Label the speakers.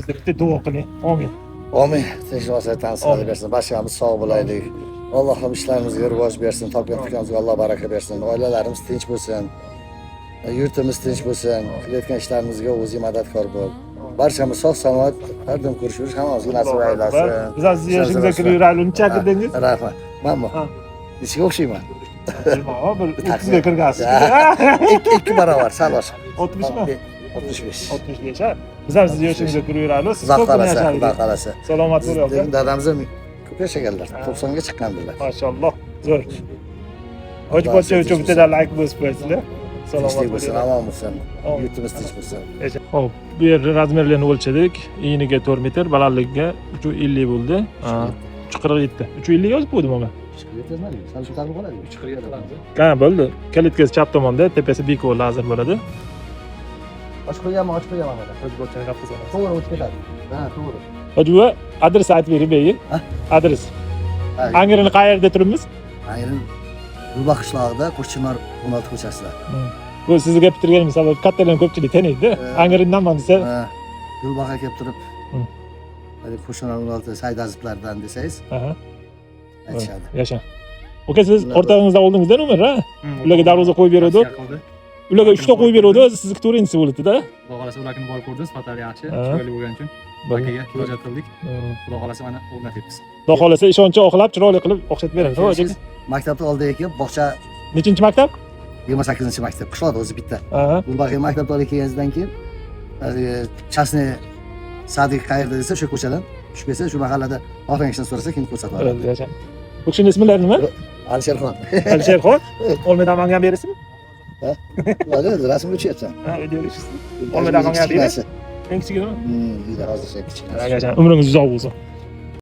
Speaker 1: hayotimizda bitta duo qiling. Amin.
Speaker 2: Amin. Tinch osatan sağlık versin. Başımız sağ bulaylik. Allah'ım işlerimizge rivoj bersin. Topgan tutganimizga Alloh baraka bersin. Oilalarimiz tinch bo'lsin. Yurtimiz tinch bo'lsin. Qilayotgan ishlarimizga o'zi madadkor bo'l. Barchamiz sog' salomat har dam ko'rishib hammamizga nasib aylasin.
Speaker 1: Biz siz yoshingizda kirib yuraylik. Uncha kirdingiz?
Speaker 2: Rahmat. Manmi? Nechga o'xshayman?
Speaker 1: Bir 30 ga kirgansiz.
Speaker 2: 2 barobar sal oshib.
Speaker 1: 60 mi?
Speaker 2: 65.
Speaker 1: 65 ha. Biz siz yoshingizda kirib yuraylik. Siz
Speaker 2: Xudo
Speaker 1: ko'p
Speaker 2: xolasa,
Speaker 1: yashaylik.
Speaker 2: Xudo xolasa.
Speaker 1: Salomat bo'ling.
Speaker 2: Bizning dadamiz ham ko'p yashaganlar. 90 ga chiqqandilar.
Speaker 1: Maşallah. Zo'r. Hoji pocha uchun bittadan like bosib qo'ysizlar. Salomat
Speaker 2: Tinchlik bo'lsin,
Speaker 1: bo'ling.
Speaker 2: omon bo'lsin. Yurtimiz tinch bo'lsin.
Speaker 1: Hop, bu yer razmerlarini o'lchadik. Eniga 4 metr, balandligiga 350 bo'ldi. 347. 350 yozib qo'ydim men.
Speaker 2: Sal shu taqib qoladi. 347.
Speaker 1: Ha, bo'ldi. Kalitkasi chap tomonda, tepasi beko lazim bo'ladi.
Speaker 2: Ochib qo'yaman, ochib qo'yaman mana.
Speaker 1: Hoji pochani gap qilsam.
Speaker 2: To'g'ri o'tib ketadi. Ha, to'g'ri.
Speaker 1: Hoji buva, adres aytib bering beyi. Adres. Angirini qayerda turibmiz?
Speaker 2: Ayrim Gulbaq qishlog'ida Qo'shchimar 16 ko'chasida.
Speaker 1: Bu sizni gap bitirganim sabab kattalarning ko'pchilik taniydi. Angirindanman desa,
Speaker 2: Gulbaqqa kelib turib, Qo'shchimar 16 Saidaziblardan desangiz, aytishadi.
Speaker 1: Yasha. Oka, siz o'rtog'ingizda oldingizda nomer, ha? Ularga darvoza qo'yib beradi. Ularga 3 ta qo'yib beradi, sizniki to'rtinchisi bo'ladi-da.
Speaker 3: Xudo xolasa ularni borib ko'rdim, sifatlari yaxshi, chiroyli bo'lgani uchun akaga murojaat qildik. Xudo xolasa mana o'rnatyapmiz.
Speaker 1: Xudo xolasa ishonchi oqlab, chiroyli qilib o'xshatib beramiz. Hoji.
Speaker 2: Maktabda oldiga kelib, bog'cha
Speaker 1: Nechinchi maktab?
Speaker 2: 28-maktab, qishloqda o'zi bitta. Gulbaqqa maktabga olib kelganingizdan keyin, chasni Sadiq qayerda desa, o'sha ko'chadan tushib kelsa, shu mahallada xohlaganingizni so'rasa, keyin ko'rsatib beradi.
Speaker 1: Yasha. Bu kishining ismlari nima?
Speaker 2: Alisherxon.
Speaker 1: Alisherxon. Olmadan menga berasizmi?
Speaker 2: Ha? Hadi, rasmga tushyapsan.
Speaker 1: Ha, video ishsiz. Olmadan menga berasiz. Eng kichigimi?
Speaker 2: Juda hozircha kichik.
Speaker 1: Umringiz uzoq bo'lsin.